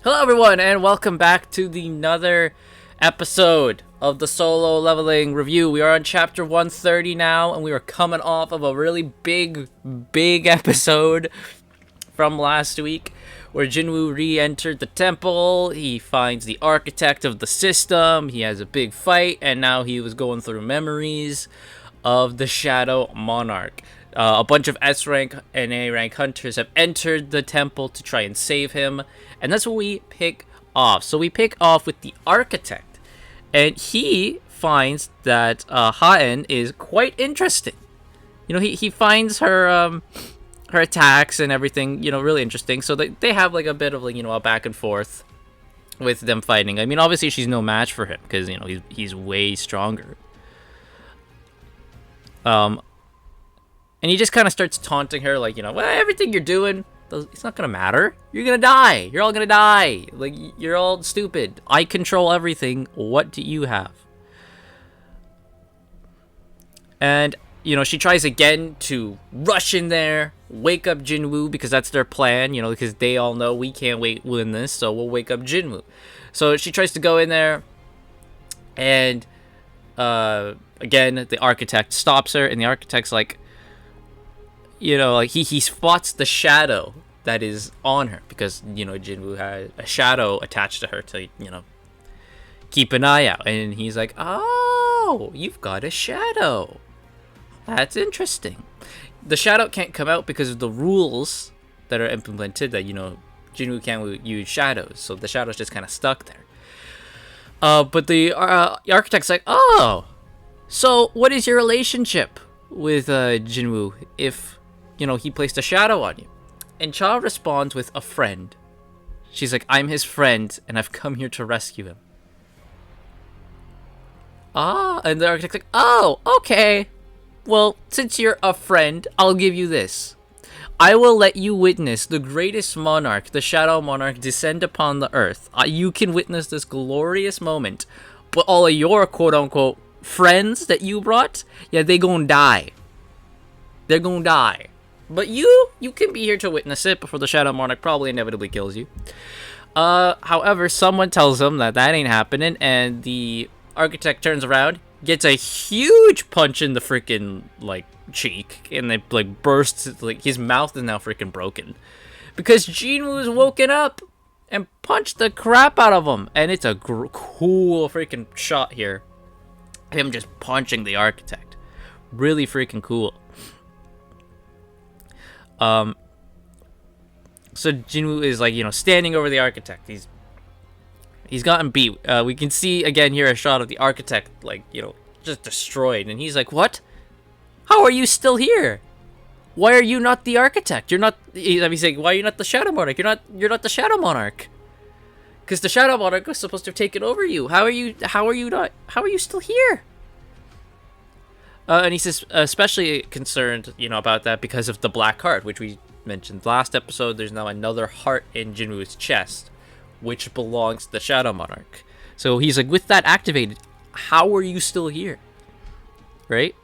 Hello everyone and welcome back to another episode of the Solo Leveling Review. We are on chapter 130 now, and we are coming off of a really big episode from last week where Jinwoo re-entered the temple. He finds the architect of the system, he has a big fight, and now he was going through memories of the Shadow Monarch. A bunch of S rank and A rank hunters have entered the temple to try and save him, and that's what we pick off. So we pick off with the architect, and he finds that Ha-En is quite interesting. You know, he finds her her attacks and everything, you know, really interesting. So they have like a bit of like, you know, a back and forth with them fighting. I mean, obviously she's no match for him because, you know, he's way stronger. And he just kind of starts taunting her, like, you know, well, everything you're doing, it's not gonna matter. You're gonna die. You're all gonna die. Like, you're all stupid. I control everything. What do you have? And, you know, she tries again to rush in there, wake up Jinwoo, because that's their plan, you know, because they all know we can't win this, so we'll wake up Jinwoo. So she tries to go in there, and, again, the architect stops her, and the architect's like, you know, like he spots the shadow that is on her because, you know, Jinwoo had a shadow attached to her to, you know, keep an eye out. And he's like, oh, you've got a shadow. That's interesting. The shadow can't come out because of the rules that are implemented that, you know, Jinwoo can't use shadows. So the shadow's just kind of stuck there. But the architect's like, oh, so what is your relationship with Jinwoo if, you know, he placed a shadow on you? And Cha responds with a friend. She's like, I'm his friend, and I've come here to rescue him. Ah, and the architect's like, oh, okay. Well, since you're a friend, I'll give you this. I will let you witness the greatest monarch, the Shadow Monarch, descend upon the earth. You can witness this glorious moment, but all of your quote-unquote friends that you brought, yeah, they gonna die. They're gonna die. But you can be here to witness it before the Shadow Monarch probably inevitably kills you. However, someone tells him that ain't happening, and the architect turns around, gets a huge punch in the freaking, like, cheek, and it, like, bursts, like, his mouth is now freaking broken. Because Jinwoo's woken up and punched the crap out of him, and it's a cool freaking shot here. Him just punching the architect. Really freaking cool. So Jinwoo is, like, you know, standing over the architect. He's gotten beat. We can see again here a shot of the architect, like, you know, just destroyed, and he's like, what? How are you still here? Why are you not the architect? You're not. He's like, why are you not the Shadow Monarch? You're not the Shadow Monarch. Because the Shadow Monarch was supposed to have taken over you. How are you still here? And he says, especially concerned, you know, about that because of the black heart, which we mentioned last episode. There's now another heart in Jinwoo's chest, which belongs to the Shadow Monarch. So he's like, with that activated, how are you still here? Right?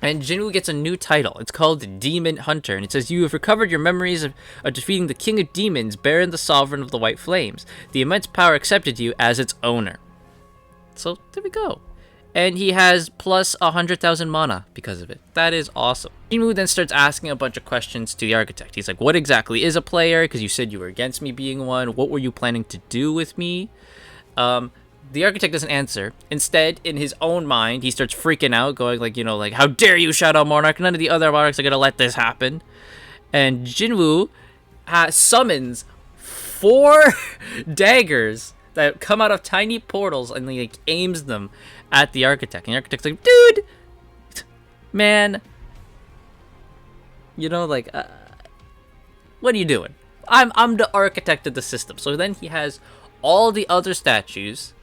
And Jinwoo gets a new title. It's called Demon Hunter, and it says, you have recovered your memories of defeating the King of Demons, Baron the Sovereign of the White Flames. The immense power accepted you as its owner. So there we go. And he has plus 100,000 mana because of it. That is awesome. Jinwoo then starts asking a bunch of questions to the architect. He's like, what exactly is a player? Because you said you were against me being one. What were you planning to do with me? The architect doesn't answer. Instead, in his own mind, he starts freaking out, going like, you know, like, how dare you, Shadow Monarch? None of the other monarchs are going to let this happen. And Jinwoo summons 4 daggers that come out of tiny portals and, like, aims them at the architect. And the architect's like, dude, man, you know, like, what are you doing? I'm the architect of the system. So then he has all the other statues,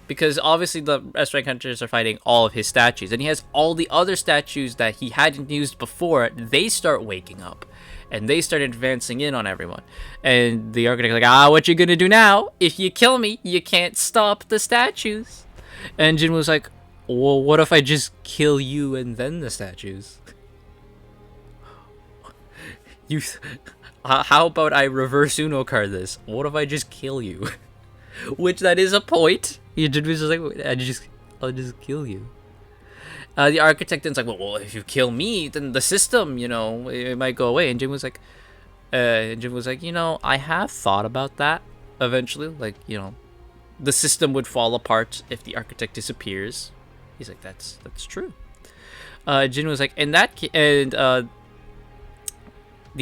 because obviously the S-rank hunters are fighting all of his statues, and he has all the other statues that he hadn't used before. They start waking up, and they start advancing in on everyone. And the architect's like, what you gonna do now? If you kill me, you can't stop the statues. And Jinwoo's like, well, what if I just kill you and then the statues? How about I reverse Uno card this? What if I just kill you? Which that is a point. Jinwoo's just like, I'll just kill you. The architect then's like, well, if you kill me, then the system, it might go away. And Jin was like, I have thought about that eventually. Like, the system would fall apart if the architect disappears. He's like, that's true. Jin was like, the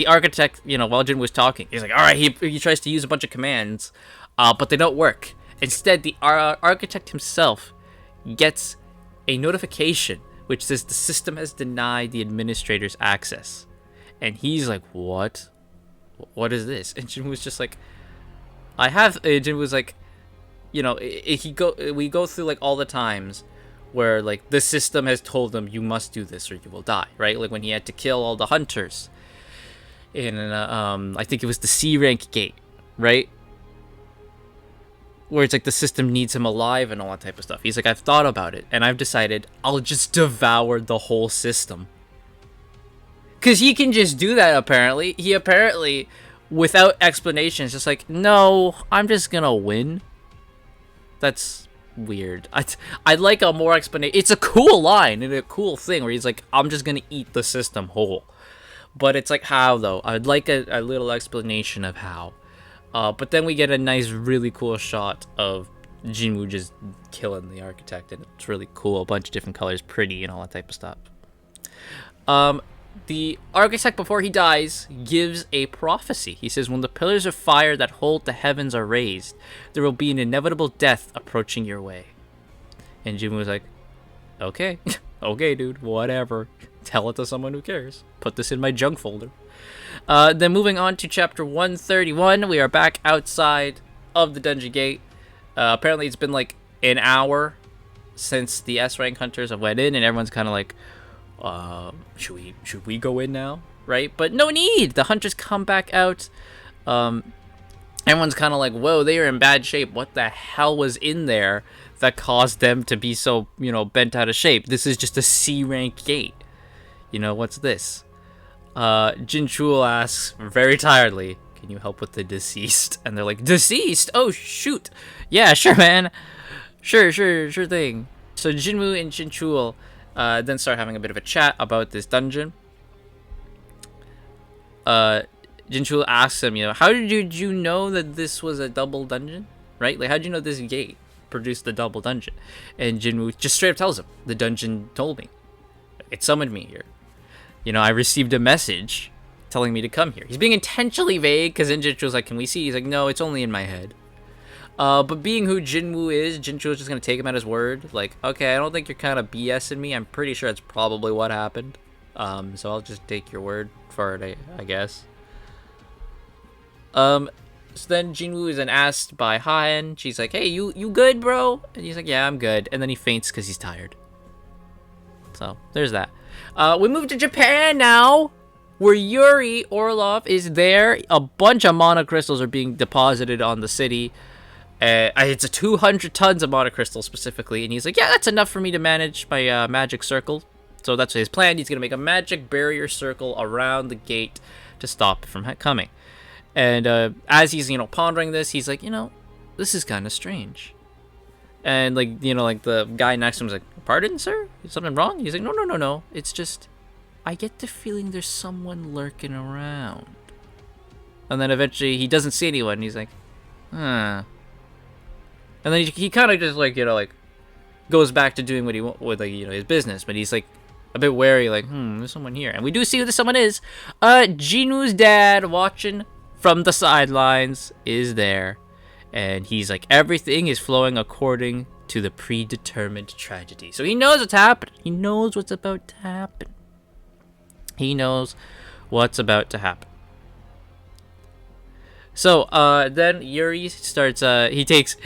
architect, while Jin was talking, he's like, all right, he tries to use a bunch of commands, but they don't work. Instead, the architect himself gets a notification which says the system has denied the administrators access. And he's like, what? What is this? And Jin was just like, Jin was like, we go through like all the times where like the system has told them you must do this or you will die, right? Like when he had to kill all the hunters in I think it was the C rank gate, right? Where it's like the system needs him alive and all that type of stuff. He's like, I've thought about it and I've decided I'll just devour the whole system. Because he can just do that, apparently. He apparently, without explanation, is just like, no, I'm just gonna win. That's weird. I'd like a more explanation. It's a cool line and a cool thing where he's like, I'm just gonna eat the system whole. But it's like, how, though? I'd like a little explanation of how. But then we get a nice, really cool shot of Jinwoo just killing the architect, and it's really cool. A bunch of different colors, pretty, and all that type of stuff. The architect, before he dies, gives a prophecy. He says, when the pillars of fire that hold the heavens are raised, there will be an inevitable death approaching your way. And Jinwoo was like, okay, okay, dude, whatever. Tell it to someone who cares. Put this in my junk folder. Then moving on to chapter 131, we are back outside of the dungeon gate. Apparently it's been like an hour since the S rank hunters have went in, and everyone's kind of like, should we go in now, right? But no need. The hunters come back out. Everyone's kind of like, whoa, they are in bad shape. What the hell was in there that caused them to be so, bent out of shape? This is just a C rank gate. What's this? Jinchul asks very tiredly, can you help with the deceased? And they're like, deceased? Oh, shoot. Yeah, sure, man. Sure thing. So Jinwoo and Jinchul then start having a bit of a chat about this dungeon. Jinchul asks him, how did you know that this was a double dungeon? Right? Like, how did you know this gate produced the double dungeon? And Jinwoo just straight up tells him, the dungeon told me. It summoned me here. I received a message telling me to come here. He's being intentionally vague because Jinchul's like, can we see? He's like, no, it's only in my head. But being who Jinwoo is, Jinchul's just going to take him at his word. Like, okay, I don't think you're kind of BSing me. I'm pretty sure that's probably what happened. So I'll just take your word for it, I guess. So then Jinwoo is then asked by Haen. She's like, hey, you good, bro? And he's like, yeah, I'm good. And then he faints because he's tired. So there's that. We move to Japan now, where Yuri Orlov is there. A bunch of monocrystals are being deposited on the city. It's a 200 tons of monocrystals specifically, and he's like, yeah, that's enough for me to manage my magic circle. So that's his plan. He's gonna make a magic barrier circle around the gate to stop it from coming. And as he's pondering this, he's like, this is kind of strange. And like the guy next to him is like, pardon, sir? Is something wrong? He's like, no. It's just, I get the feeling there's someone lurking around. And then eventually he doesn't see anyone. And he's like, huh. And then he kind of just goes back to doing what he with his business. But he's like a bit wary, like, there's someone here. And we do see who this someone is. Jinwoo's dad, watching from the sidelines, is there. And he's like, everything is flowing according to the predetermined tragedy. So he knows what's happening. He knows what's about to happen. He knows what's about to happen. So then Yuri starts. He takes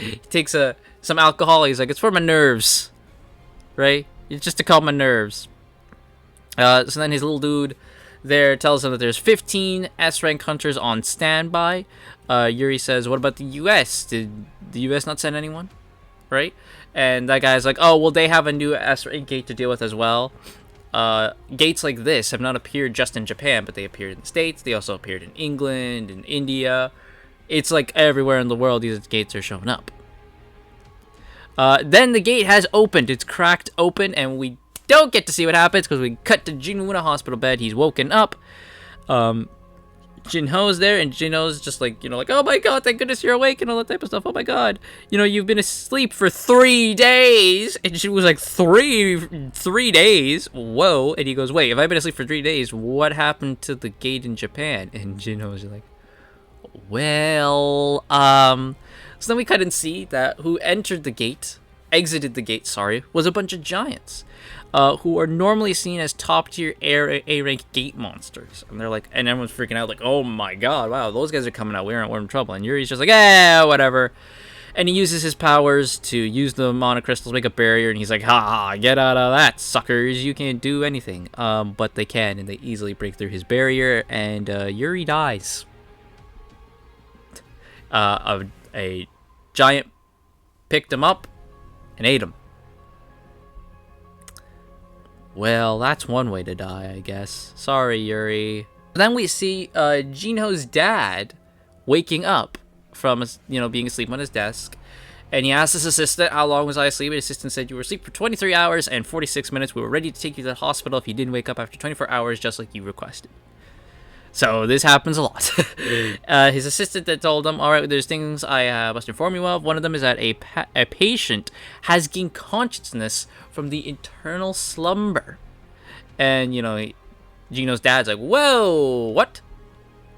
some alcohol. He's like, it's for my nerves, right? It's just to calm my nerves. So then his little dude there tells him that there's 15 S-rank hunters on standby. Yuri says, what about the U.S.? Did the U.S. not send anyone? Right? And that guy's like, oh, well, they have a new S-rank gate to deal with as well. gates like this have not appeared just in Japan, but they appeared in the States. They also appeared in England, in India. It's like everywhere in the world these gates are showing up. Then the gate has opened. It's cracked open, and we don't get to see what happens because we cut to Jinwoo in a hospital bed. He's woken up. Jinho's there, and Jinho's just like, like, oh my god, thank goodness you're awake and all that type of stuff. Oh my god, you've been asleep for 3 days. And she was like, three days? Whoa. And he goes, wait, if I've been asleep for 3 days, what happened to the gate in Japan? And Jinho's like, well, so then we cut and see that who exited the gate, was a bunch of giants. Who are normally seen as top-tier A-rank gate monsters. And they're like, and everyone's freaking out, like, oh my god, wow, those guys are coming out, we're in trouble. And Yuri's just like, whatever. And he uses his powers to use the mana crystals to make a barrier, and he's like, ha, get out of that, suckers, you can't do anything. But they can, and they easily break through his barrier, and Yuri dies. A giant picked him up and ate him. Well, that's one way to die, I guess. Sorry, Yuri. Then we see Jinho's dad waking up from, being asleep on his desk. And he asks his assistant, how long was I asleep? His assistant said, you were asleep for 23 hours and 46 minutes. We were ready to take you to the hospital if you didn't wake up after 24 hours, just like you requested. So this happens a lot. His assistant that told him, all right, there's things I must inform you of. One of them is that a patient has gained consciousness from the internal slumber. And, Gino's dad's like, whoa, what?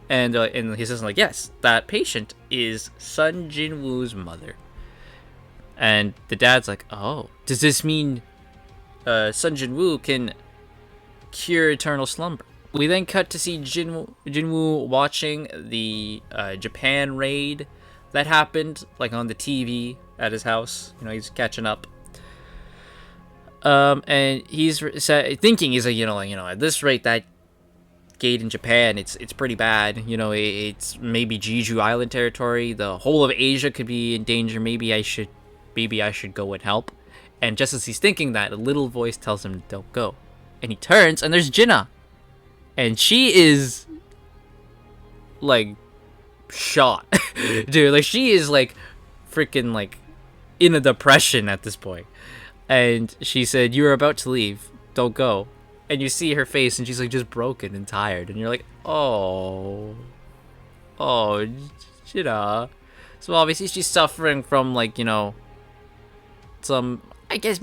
And his assistant's like, yes, that patient is Sun Jinwoo's mother. And the dad's like, oh, does this mean Sun Jinwoo can cure eternal slumber? We then cut to see Jinwoo watching the Japan raid that happened, like on the TV at his house. He's catching up. And he's thinking, he's like, at this rate, that gate in Japan, it's pretty bad. It's maybe Jeju Island territory. The whole of Asia could be in danger. Maybe I should go and help. And just as he's thinking that, a little voice tells him, don't go. And he turns, and there's Jinna. And she is, like, shot. Dude, like, she is, like, freaking, like, in a depression at this point. And she said, you're about to leave. Don't go. And you see her face, and she's, like, just broken and tired. And you're like, oh, Jinna. So, obviously, she's suffering from, like, some, I guess,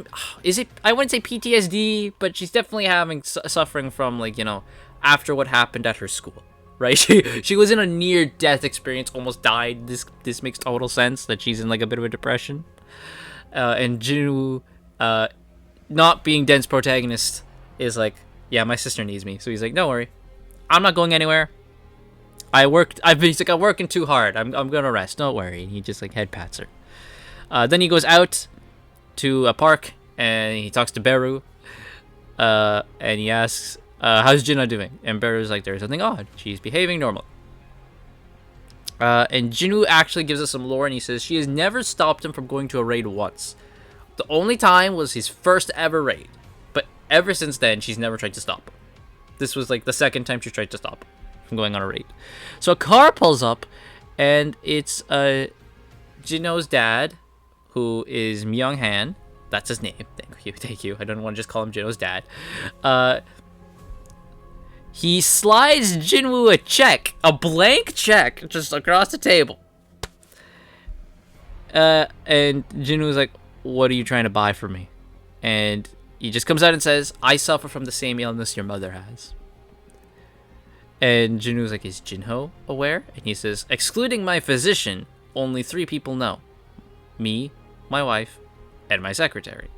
I wouldn't say PTSD, but she's definitely suffering from, like, after what happened at her school, right? She was in a near-death experience, almost died. This makes total sense that she's in like a bit of a depression. And Jinwoo, not being Den's protagonist, is like, yeah, my sister needs me. So he's like, don't worry, I'm not going anywhere. I'm working too hard. I'm gonna rest. Don't worry. And he just like head pats her. Then he goes out to a park and he talks to Beru. And he asks, how's Jinna doing? And Beru's like, there's something odd. She's behaving normally. And Jinwoo actually gives us some lore, and he says she has never stopped him from going to a raid once. The only time was his first ever raid. But ever since then, she's never tried to stop him. This was like the second time she tried to stop him from going on a raid. So a car pulls up, and it's Jinho's dad, who is Myung-han. That's his name. Thank you. I don't want to just call him Jinho's dad. He slides Jinwoo a check, a blank check, just across the table. And Jinwoo's like, what are you trying to buy for me? And he just comes out and says, I suffer from the same illness your mother has. And Jinwoo's like, is Jinho aware? And he says, excluding my physician, only 3 people know. Me, my wife, and my secretary.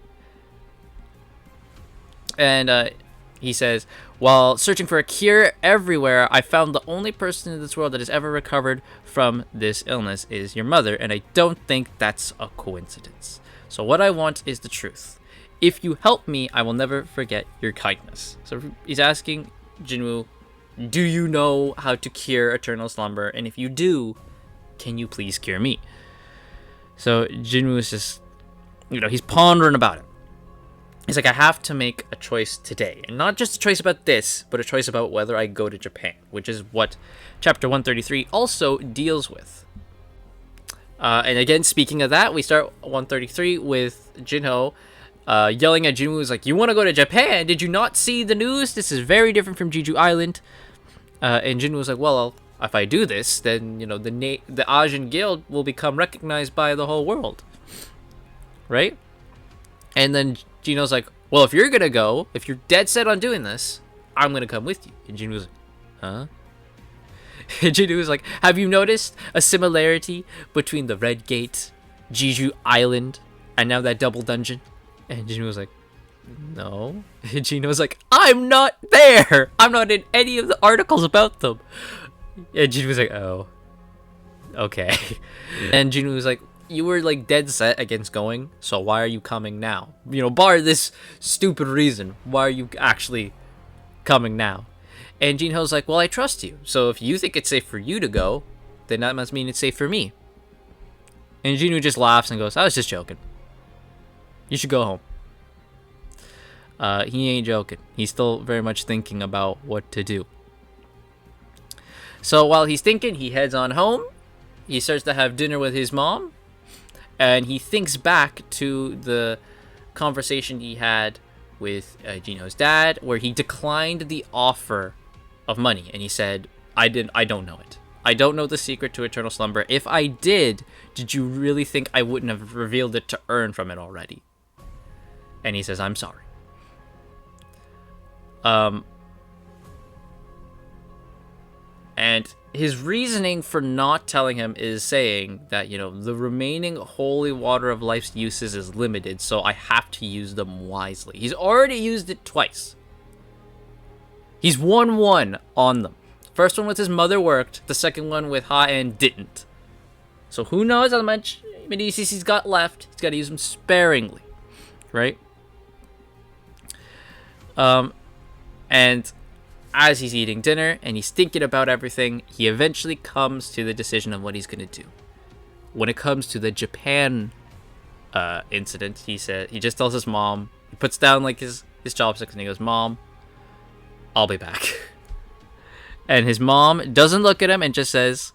And he says, while searching for a cure everywhere, I found the only person in this world that has ever recovered from this illness is your mother, and I don't think that's a coincidence. So what I want is the truth. If you help me, I will never forget your kindness. So he's asking Jinwoo, do you know how to cure eternal slumber? And if you do, can you please cure me? So Jinwoo is just, he's pondering about it. He's like, I have to make a choice today. And not just a choice about this, but a choice about whether I go to Japan, which is what chapter 133 also deals with. And again, speaking of that, we start 133 with Jinho yelling at Jinwoo. He's like, you want to go to Japan? Did you not see the news? This is very different from Jeju Island. And Jinwoo's like, well, if I do this, then, you know, the Ajin Guild will become recognized by the whole world. Right? And then Jinho's like, well, if you're going to go, if you're dead set on doing this, I'm going to come with you. And Jinwoo's like, huh? And Jinwoo's like, have you noticed a similarity between the Red Gate, Jeju Island, and now that double dungeon? And Jinwoo's like, no. And Jinwoo's like, I'm not there. I'm not in any of the articles about them. And Jinwoo's like, oh, okay. And Jinwoo's like, you were like dead set against going, so why are you coming now? You know, bar this stupid reason, why are you actually coming now? And Jinho's like, well, I trust you, so if you think it's safe for you to go, then that must mean it's safe for me. And Jinwoo just laughs and goes, I was just joking. You should go home. He ain't joking. He's still very much thinking about what to do. So while he's thinking, he heads on home. He starts to have dinner with his mom. And he thinks back to the conversation he had with Jinho's dad, where he declined the offer of money. And he said, I don't know it. I don't know the secret to eternal slumber. If I did you really think I wouldn't have revealed it to earn from it already? And he says, I'm sorry. And his reasoning for not telling him is saying that, you know, the remaining holy water of life's uses is limited, so I have to use them wisely. He's already used it twice. He's won one on them. First one with his mother worked, the second one with Ha-En didn't. So who knows how much Medicis he's got left. He's got to use them sparingly, right? And as he's eating dinner and he's thinking about everything, he eventually comes to the decision of what he's going to do. When it comes to the Japan incident, he just tells his mom, he puts down like his chopsticks and he goes, Mom, I'll be back. And his mom doesn't look at him and just says,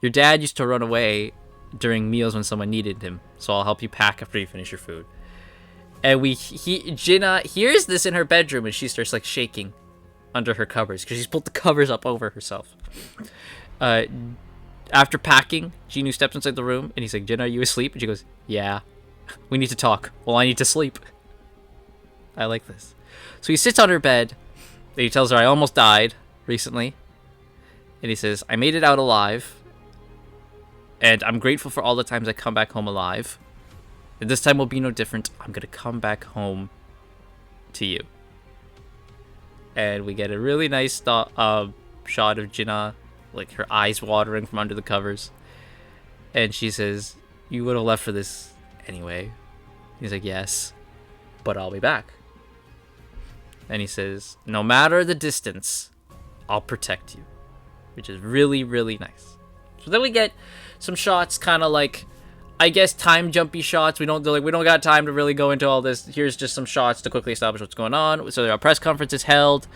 your dad used to run away during meals when someone needed him, so I'll help you pack after you finish your food. And Jinna hears this in her bedroom and she starts like shaking under her covers because she's pulled the covers up over herself. After packing, Jinwoo steps inside the room and he's like, Jinna, are you asleep? And she goes, yeah. We need to talk. Well, I need to sleep. I like this. So he sits on her bed and he tells her, I almost died recently. And he says, I made it out alive. And I'm grateful for all the times I come back home alive. And this time will be no different. I'm going to come back home to you. And we get a really nice shot of Jinna, like her eyes watering from under the covers. And she says, you would have left for this anyway. He's like, yes, but I'll be back. And he says, no matter the distance, I'll protect you. Which is really, really nice. So then we get some shots, kind of like, I guess, time jumpy shots. We don't got time to really go into all this. Here's just some shots to quickly establish what's going on. So there are press conferences held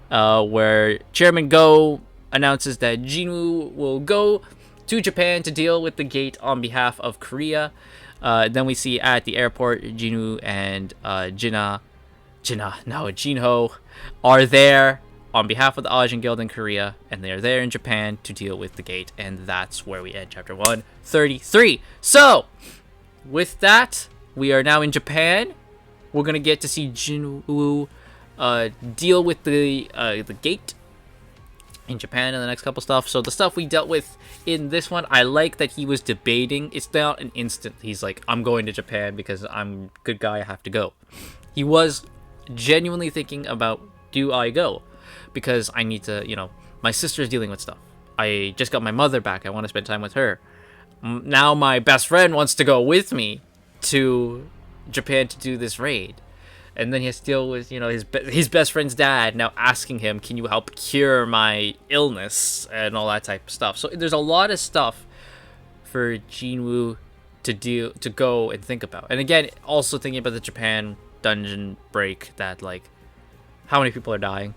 where Chairman Go announces that Jinwoo will go to Japan to deal with the gate on behalf of Korea. Then we see at the airport, Jinwoo and Jinho are there on behalf of the Ajin Guild in Korea, and they are there in Japan to deal with the gate, and that's where we end chapter 133. So, with that, we are now in Japan. We're gonna get to see Jinwoo deal with the gate in Japan in the next couple stuff. So the stuff we dealt with in this one, I like that he was debating. It's not an instant. He's like, I'm going to Japan because I'm a good guy. I have to go. He was genuinely thinking about, do I go? Because I need to, you know, my sister's dealing with stuff. I just got my mother back. I want to spend time with her. Now my best friend wants to go with me to Japan to do this raid. And then he has to deal with, you know, his best friend's dad now asking him, can you help cure my illness and all that type of stuff. So there's a lot of stuff for Jinwoo to go and think about. And again, also thinking about the Japan dungeon break that like how many people are dying,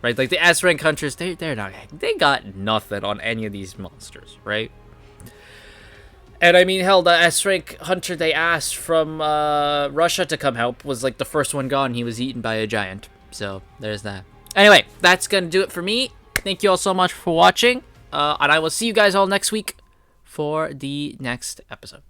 right? Like the S rank hunters, they got nothing on any of these monsters, right? And I mean, hell, the S rank hunter they asked from Russia to come help was like the first one gone. He was eaten by a giant. So there's that. Anyway, that's gonna do it for me. Thank you all so much for watching, and I will see you guys all next week for the next episode.